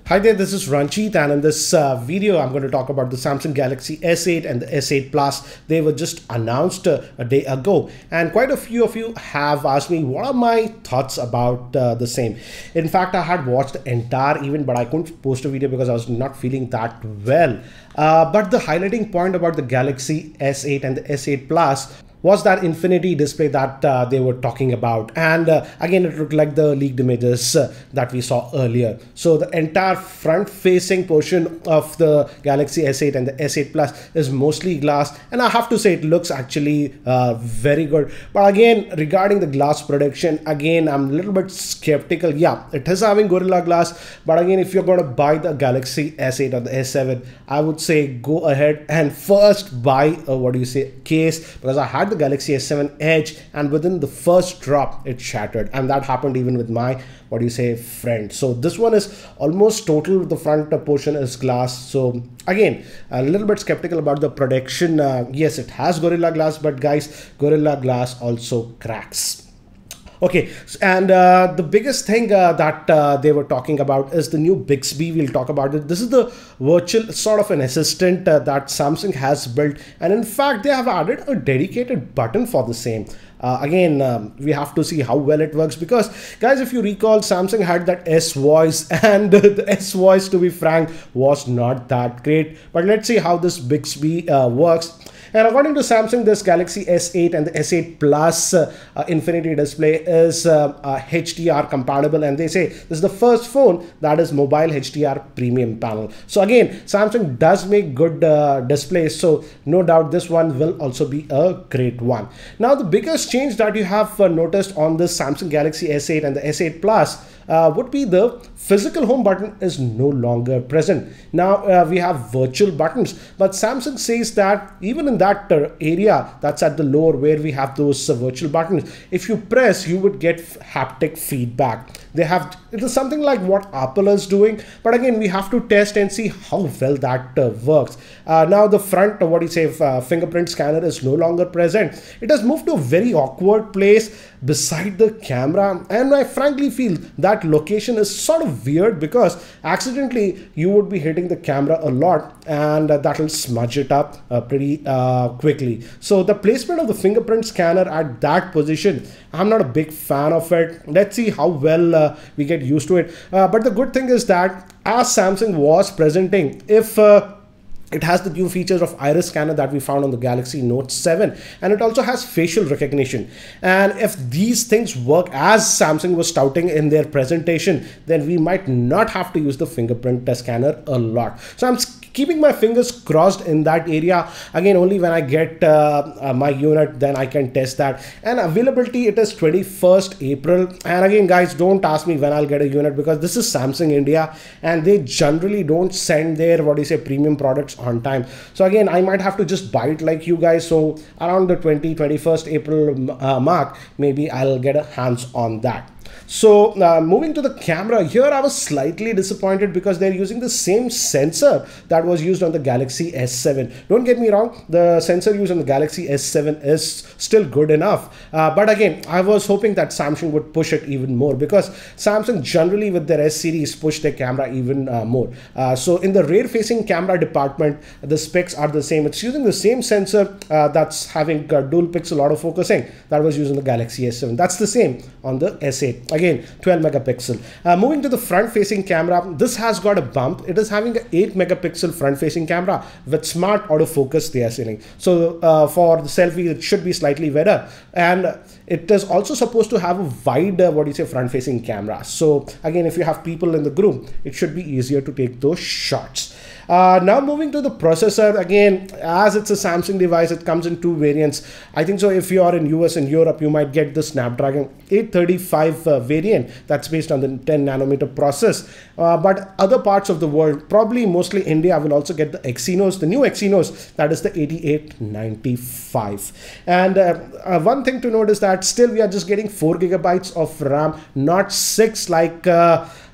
Hi there, this is Ranjit, and in this video I'm going to talk about the Samsung Galaxy S8 and the S8 Plus. They were just announced a day ago, and quite a few of you have asked me what are my thoughts about the same. In fact, I had watched the entire event, but I couldn't post a video because I was not feeling that well. But the highlighting point about the Galaxy S8 and the S8 Plus was that infinity display that they were talking about, and again it looked like the leaked images that we saw earlier. So the entire front facing portion of the Galaxy S8 and the S8 Plus is mostly glass, and I have to say it looks actually very good. But again, regarding the glass production, again I'm a little bit skeptical. Yeah, it is having Gorilla Glass, but again, if you're going to buy the Galaxy S8 or the S7, I would say go ahead and first buy a case, because I had the Galaxy S7 Edge, and within the first drop it shattered, and that happened even with my friend. So this one is almost total. The front portion is glass. So again, a little bit skeptical about the production. Yes, it has Gorilla Glass, but guys, Gorilla Glass also cracks. Okay, and the biggest thing that they were talking about is the new Bixby. We'll talk about it. This is the virtual sort of an assistant that Samsung has built, and in fact they have added a dedicated button for the same. We have to see how well it works, because guys, if you recall, Samsung had that S voice, and the S voice, to be frank, was not that great. But let's see how this Bixby works. And according to Samsung, this Galaxy S8 and the S8 Plus infinity display is HDR compatible, and they say this is the first phone that is mobile HDR premium panel. So again, Samsung does make good displays, so no doubt this one will also be a great one. Now, the biggest change that you have noticed on this Samsung Galaxy S8 and the S8 Plus would be the physical home button is no longer present. Now we have virtual buttons, but Samsung says that even in that area that's at the lower where we have those virtual buttons, if you press, you would get haptic feedback. It is something like what Apple is doing, but again, we have to test and see how well that works. Now the front fingerprint scanner is no longer present. It has moved to a very awkward place beside the camera, and I frankly feel that location is sort of weird, because accidentally you would be hitting the camera a lot, and that will smudge it up pretty quickly. So the placement of the fingerprint scanner at that position, I'm not a big fan of it. Let's see how well we get used to it. But the good thing is that, as Samsung was presenting, if it has the new features of iris scanner that we found on the Galaxy Note 7, and it also has facial recognition. And if these things work as Samsung was touting in their presentation, then we might not have to use the fingerprint scanner a lot. So I'm keeping my fingers crossed in that area. Again, only when I get my unit, then I can test that. And availability, it is 21st April. And again, guys, don't ask me when I'll get a unit, because this is Samsung India, and they generally don't send their premium products on time. So again, I might have to just buy it like you guys. So around the 21st April mark, maybe I'll get a hands on that. So moving to the camera, here I was slightly disappointed, because they're using the same sensor that was used on the Galaxy S7. Don't get me wrong, the sensor used on the Galaxy S7 is still good enough. But again, I was hoping that Samsung would push it even more, because Samsung generally with their S series push their camera even more. So in the rear facing camera department, the specs are the same. It's using the same sensor that's having dual pixel autofocusing that was used on the Galaxy S7. That's the same on the S8. Again, 12 megapixel. Moving to the front facing camera, this has got a bump. It is having an 8 megapixel front facing camera with smart autofocus they are saying. So for the selfie, it should be slightly better, and it is also supposed to have a wide front facing camera. So again, if you have people in the group, it should be easier to take those shots. Now moving to the processor, again, as it's a Samsung device, it comes in two variants. I think so if you are in US and Europe, you might get the Snapdragon 835 variant that's based on the 10 nanometer process. But other parts of the world, probably mostly India, will also get the Exynos, the new Exynos, that is the 8895. And one thing to note is that still we are just getting 4 gigabytes of RAM, not 6 like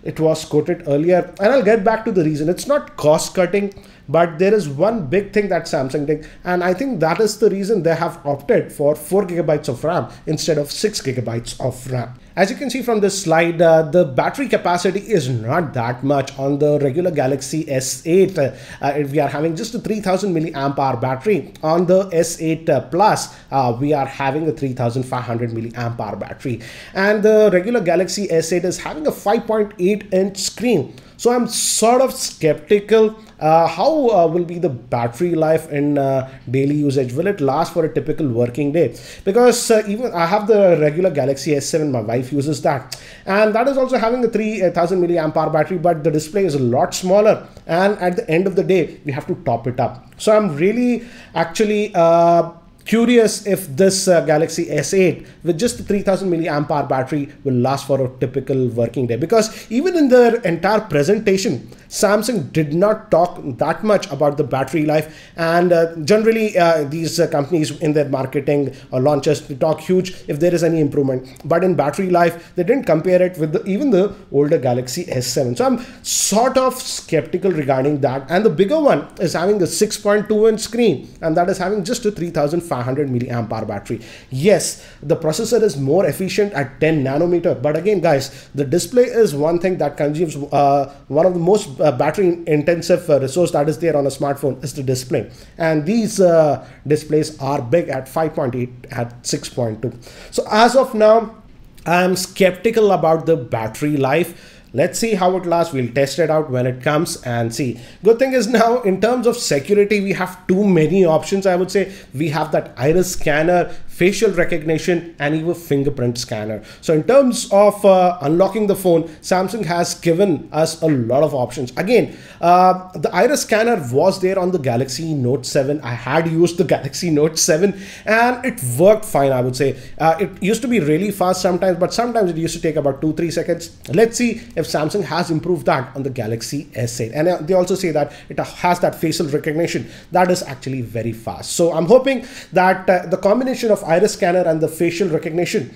it was quoted earlier, and I'll get back to the reason. It's not cost cutting, But there is one big thing that Samsung did, and I think that is the reason they have opted for 4 gigabytes of RAM instead of 6 gigabytes of RAM. As you can see from this slide, the battery capacity is not that much on the regular Galaxy S8. We are having just a 3000 milliamp hour battery. On the S8 Plus, we are having a 3500 milliamp hour battery. And the regular Galaxy S8 is having a 5.8 inch screen. So I'm sort of skeptical how will be the battery life in daily usage. Will it last for a typical working day? Because even I have the regular Galaxy S7, my wife uses that, and that is also having a 3000 milliamp hour battery, but the display is a lot smaller, and at the end of the day we have to top it up. So I'm really actually curious if this Galaxy S8 with just the 3000 milliamp hour battery will last for a typical working day, because even in their entire presentation Samsung did not talk that much about the battery life, and generally these companies in their marketing or launches, they talk huge if there is any improvement, but in battery life they didn't compare it with even the older Galaxy S7. So I'm sort of skeptical regarding that. And the bigger one is having a 6.2 inch screen, and that is having just a 3500 milliamp hour battery. Yes, the processor is more efficient at 10 nanometer, but again guys, the display is one thing that consumes one of the most battery intensive resource that is there on a smartphone is the display, and these displays are big at 5.8 at 6.2. So as of now I'm skeptical about the battery life. Let's see how it lasts. We'll test it out when it comes and see. Good thing is now in terms of security, we have too many options. I would say we have that iris scanner, facial recognition, and even fingerprint scanner. So in terms of unlocking the phone, Samsung has given us a lot of options. Again, the iris scanner was there on the Galaxy Note 7. I had used the Galaxy Note 7 and it worked fine, I would say. It used to be really fast sometimes, but sometimes it used to take about 2-3 seconds. Let's see if Samsung has improved that on the Galaxy S8. And they also say that it has that facial recognition that is actually very fast. So I'm hoping that the combination of iris scanner and the facial recognition,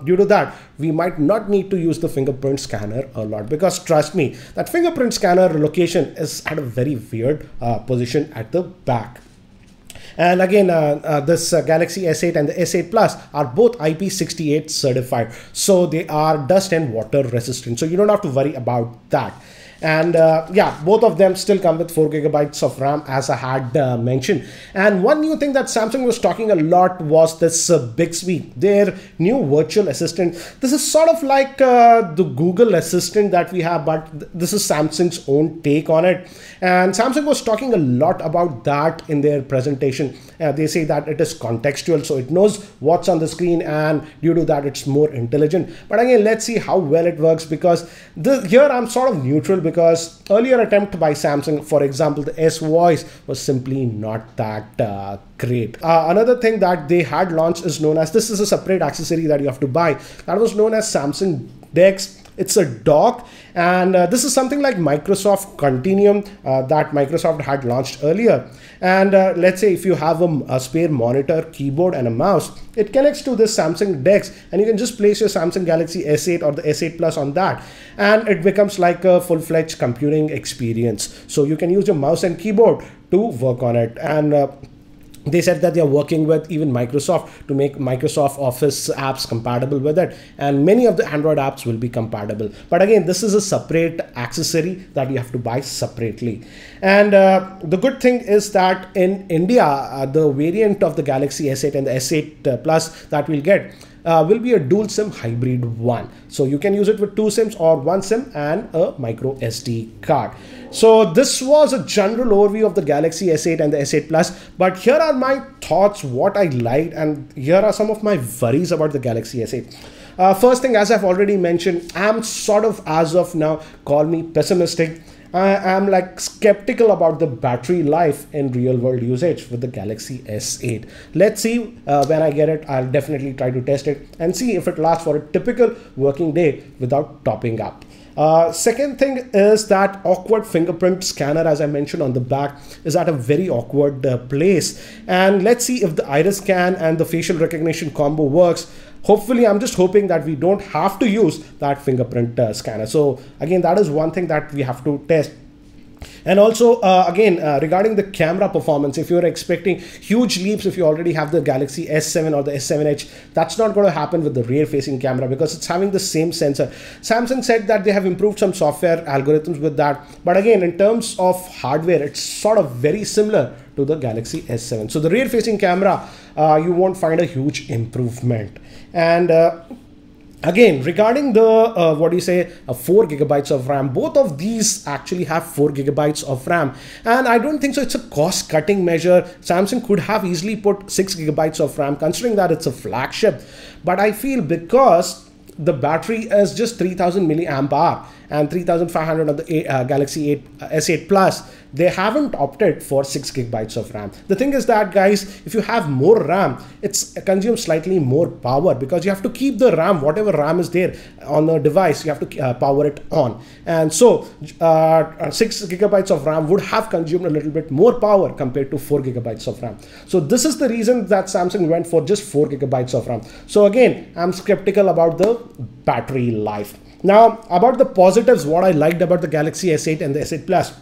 due to that we might not need to use the fingerprint scanner a lot, because trust me, that fingerprint scanner location is at a very weird position at the back. And again, this Galaxy S8 and the S8 Plus are both IP68 certified, so they are dust and water resistant, so you don't have to worry about that. And yeah, both of them still come with 4 gigabytes of RAM, as I had mentioned. And one new thing that Samsung was talking a lot was this Bixby, their new virtual assistant. This is sort of like the Google Assistant that we have, but this is Samsung's own take on it. And Samsung was talking a lot about that in their presentation. They say that it is contextual, so it knows what's on the screen, and due to that it's more intelligent. But again, let's see how well it works, because here I'm sort of neutral, because earlier attempt by Samsung, for example the S Voice, was simply not that great. Another thing that they had launched is known as, this is a separate accessory that you have to buy, that was known as Samsung Dex. It's a dock, and this is something like Microsoft Continuum that Microsoft had launched earlier. And let's say if you have a spare monitor, keyboard, and a mouse, it connects to this Samsung Dex, and you can just place your Samsung Galaxy S8 or the S8 Plus on that, and it becomes like a full-fledged computing experience. So you can use your mouse and keyboard to work on it. And they said that they are working with even Microsoft to make Microsoft Office apps compatible with it, and many of the Android apps will be compatible. But again, this is a separate accessory that you have to buy separately. And the good thing is that in India, the variant of the Galaxy S8 and the S8 Plus that we'll get will be a dual SIM hybrid one. So you can use it with 2 SIMs or 1 SIM and a micro SD card. So this was a general overview of the Galaxy S8 and the S8 Plus, but here are my thoughts, what I liked, and here are some of my worries about the Galaxy S8. First thing, as I've already mentioned, I'm sort of, as of now, call me pessimistic. I am like skeptical about the battery life in real world usage with the Galaxy S8. Let's see when I get it. I'll definitely try to test it and see if it lasts for a typical working day without topping up. Second thing is that awkward fingerprint scanner, as I mentioned on the back, is at a very awkward place. And let's see if the iris scan and the facial recognition combo works. Hopefully, I'm just hoping that we don't have to use that fingerprint scanner. So again, that is one thing that we have to test. And also, again, regarding the camera performance, if you're expecting huge leaps, if you already have the Galaxy S7 or the S7 Edge, that's not going to happen with the rear-facing camera because it's having the same sensor. Samsung said that they have improved some software algorithms with that. But again, in terms of hardware, it's sort of very similar to the Galaxy S7. So the rear-facing camera, you won't find a huge improvement. And again, regarding the 4 gigabytes of RAM, both of these actually have 4 gigabytes of RAM, and I don't think so it's a cost-cutting measure. Samsung could have easily put 6 gigabytes of RAM, considering that it's a flagship. But I feel because the battery is just 3000 milliamp hour and 3500 on the Galaxy 8 S8 Plus, they haven't opted for 6 gigabytes of RAM. The thing is that, guys, if you have more RAM, it consumes slightly more power because you have to keep the RAM, whatever RAM is there on the device, you have to power it on. And so 6 gigabytes of RAM would have consumed a little bit more power compared to 4 gigabytes of RAM. So this is the reason that Samsung went for just 4 gigabytes of RAM. So again, I'm skeptical about the battery life. Now, about the positives, what I liked about the Galaxy S8 and the S8 Plus,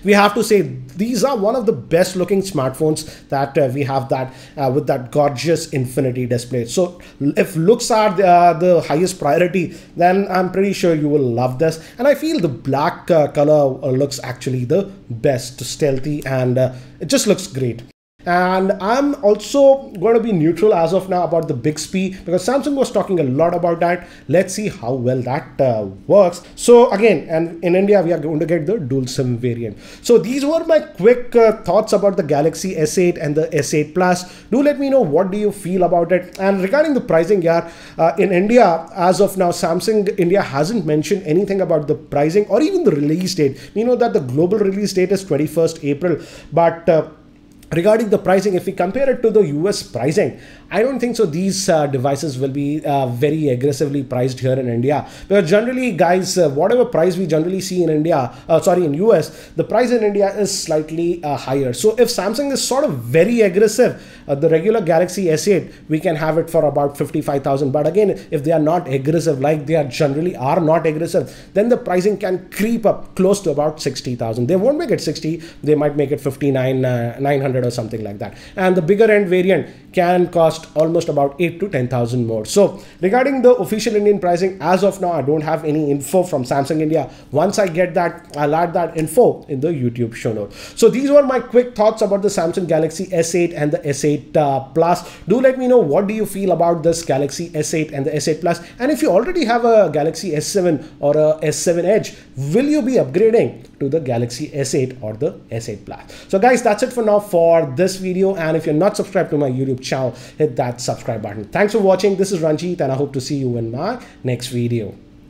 we have to say these are one of the best looking smartphones that we have that with that gorgeous infinity display. So if looks are the highest priority, then I'm pretty sure you will love this. And I feel the black color looks actually the best, stealthy, and it just looks great. And I'm also going to be neutral as of now about the Bixby because Samsung was talking a lot about that. Let's see how well that works. So again, and in India, we are going to get the dual SIM variant. So these were my quick thoughts about the Galaxy S8 and the S8 Plus. Do let me know what do you feel about it. And regarding the pricing, yeah, in India, as of now, Samsung India hasn't mentioned anything about the pricing or even the release date. We know that the global release date is 21st April, but regarding the pricing, if we compare it to the US pricing, I don't think so these devices will be very aggressively priced here in India. Because generally, guys, whatever price we generally see in India, in US, the price in India is slightly higher. So if Samsung is sort of very aggressive, the regular Galaxy S8, we can have it for about 55,000. But again, if they are not aggressive, like they are generally are not aggressive, then the pricing can creep up close to about 60,000. They won't make it 60, they might make it 59,900 or something like that. And the bigger end variant can cost almost about 8 to 10,000 more. So regarding the official Indian pricing, as of now, I don't have any info from Samsung India. Once I get that, I'll add that info in the YouTube show note. So these were my quick thoughts about the Samsung Galaxy S8 and the S8 Plus. Do let me know what do you feel about this Galaxy S8 and the S8 Plus. And if you already have a Galaxy S7 or a S7 Edge, will you be upgrading to the Galaxy S8 or the S8 Plus? So guys, that's it for now for this video. And if you're not subscribed to my YouTube channel, hit that subscribe button. Thanks for watching. This is Ranjit, and I hope to see you in my next video.